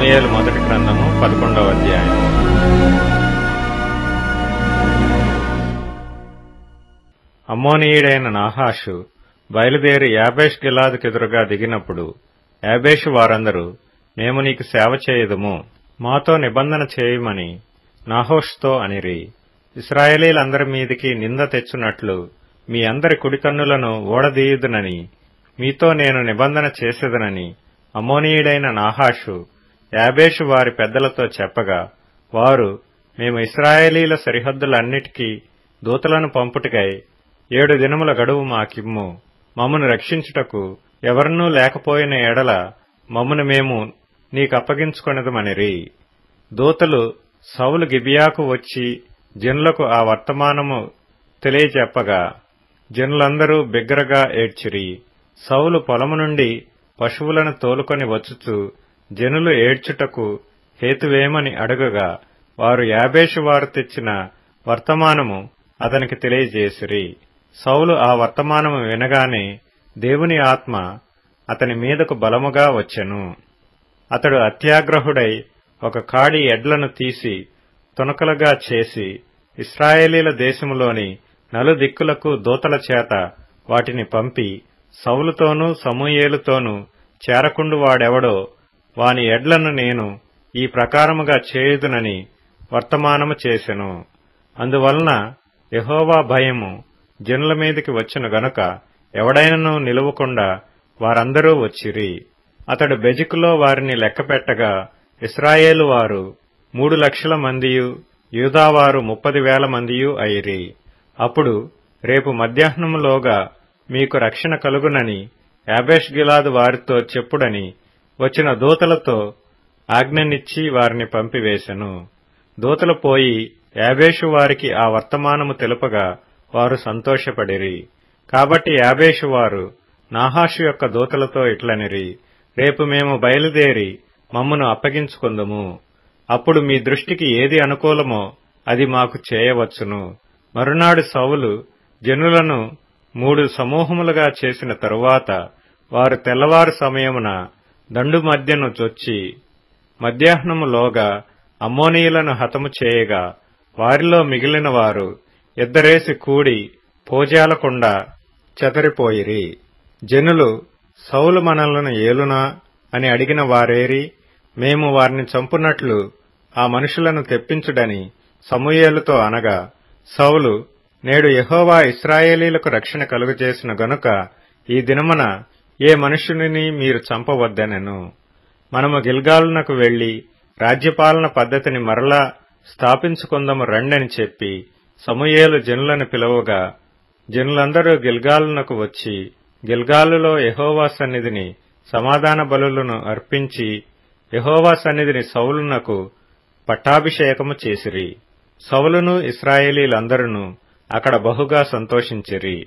సమూయేలు మొదటి గ్రంథము 11వ అధ్యాయం. అమ్మోనీయుడైన నాహాషు బయలుదేరి యాబేష్ గిలాదుకెదురుగా దిగినప్పుడు యాబేషు వారందరూ, మేము నీకు సేవ చేయుదుము, మాతో నిబంధన చేయమని నాహోషుతో అనిరి. ఇశ్రాయేలీలందరి మీదికి నింద తెచ్చునట్లు మీ అందరి కుడికన్నులను ఓడదీయుదునని మీతో నేను నిబంధన చేసేదనని అమ్మోనీయుడైన నాహాషు యాబేషు వారి పెద్దలతో చెప్పగా, వారు, మేము ఇశ్రాయేలీల సరిహద్దులన్నిటికీ దూతలను పంపుటకై 7 దినముల గడువు మాకిమ్ము, మమ్మను రక్షించుటకు ఎవరనూ లేకపోయిన ఎడల మమ్మను మేము నీకప్పగించుకొనెదమనిరి. దూతలు సౌలు గిబియాకు వచ్చి జనులకు ఆ వర్తమానము తెలియచెప్పగా జనులందరూ బిగ్గరగా ఏడ్చిరి. సౌలు పొలము నుండి పశువులను తోలుకొని వచ్చుచు జనులు ఏడ్చుటకు హేతువేమని అడుగగా, వారు యాబేషు వారు తెచ్చిన వర్తమానము అతనికి తెలియజేసిరి. సౌలు ఆ వర్తమానము వినగానే దేవుని ఆత్మ అతని మీదకు బలముగా వచ్చెను. అతడు అత్యాగ్రహుడై ఒక కాడి ఎడ్లను తీసి తునకలుగా చేసి ఇశ్రాయేలీల దేశములోని నలుదిక్కులకు దూతల చేత వాటిని పంపి, సౌలుతోనూ సమూయేలుతోనూ చేరకుండు వాడెవడో వాని ఎడ్లను నేను ఈ ప్రకారముగా చేయుదునని వర్తమానము చేసెను. అందువలన యెహోవా భయము జనుల మీదికి వచ్చెను గనుక ఎవడైనను నిలువకుండా వారందరూ వచ్చిరి. అతడు బెజకులో వారిని లెక్కపెట్టగా ఇశ్రాయేలు వారు 3,00,000 మందియు, యూదావారు 30,000 మందియు అయిరి. అప్పుడు రేపు మధ్యాహ్నములోగా మీకు రక్షణ కలుగునని యాబేష్ గిలాదు వారితో చెప్పుడని వచ్చిన దూతలతో ఆజ్ఞనిచ్చి వారిని పంపివేశెను. దూతలు పోయి యాబేషు వారికి ఆ వర్తమానము తెలుపగా వారు సంతోషపడిరి. కాబట్టి యాబేషు వారు నాహాషు యొక్క దూతలతో ఇట్లనిరి, రేపు మేము బయలుదేరి మమ్మను అప్పగించుకుందుము. అప్పుడు మీ దృష్టికి ఏది అనుకూలమో అది మాకు చేయవచ్చును. మరునాడు సౌలు జనులను 3 సమూహములుగా చేసిన తరువాత వారు తెల్లవారు సమయమున దండు మధ్యను చొచ్చి మధ్యాహ్నములోగా అమ్మోనీయులను హతము చేయగా, వారిలో మిగిలిన వారు ఇద్దరేసి కూడి పోజాలకుండా చెదరిపోయిరి. జనులు, సౌలు మనలను ఏలునా అని అడిగిన వారేరి, మేము వారిని చంపునట్లు ఆ మనుషులను తెప్పించుడని సమూయేలుతో అనగా, సౌలు, నేడు యెహోవా ఇశ్రాయేలీలకు రక్షణ కలుగజేసిన గనుక ఈ దినమున ఏ మనుష్యునిని మీరు చంపవద్దనెను. మనము గిల్గాలునకు వెళ్లి రాజ్యపాలన పద్ధతిని మరలా స్థాపించుకుందము రండని చెప్పి సమూయేలు జనులను పిలువగా, జనులందరూ గిల్గాలునకు వచ్చి గిల్గాలులో యెహోవా సన్నిధిని సమాధాన బలులను అర్పించి యెహోవా సన్నిధిని సౌలునకు పట్టాభిషేకము చేసిరి. సౌలును ఇశ్రాయేలీలందరూ అక్కడ బహుగా సంతోషించిరి.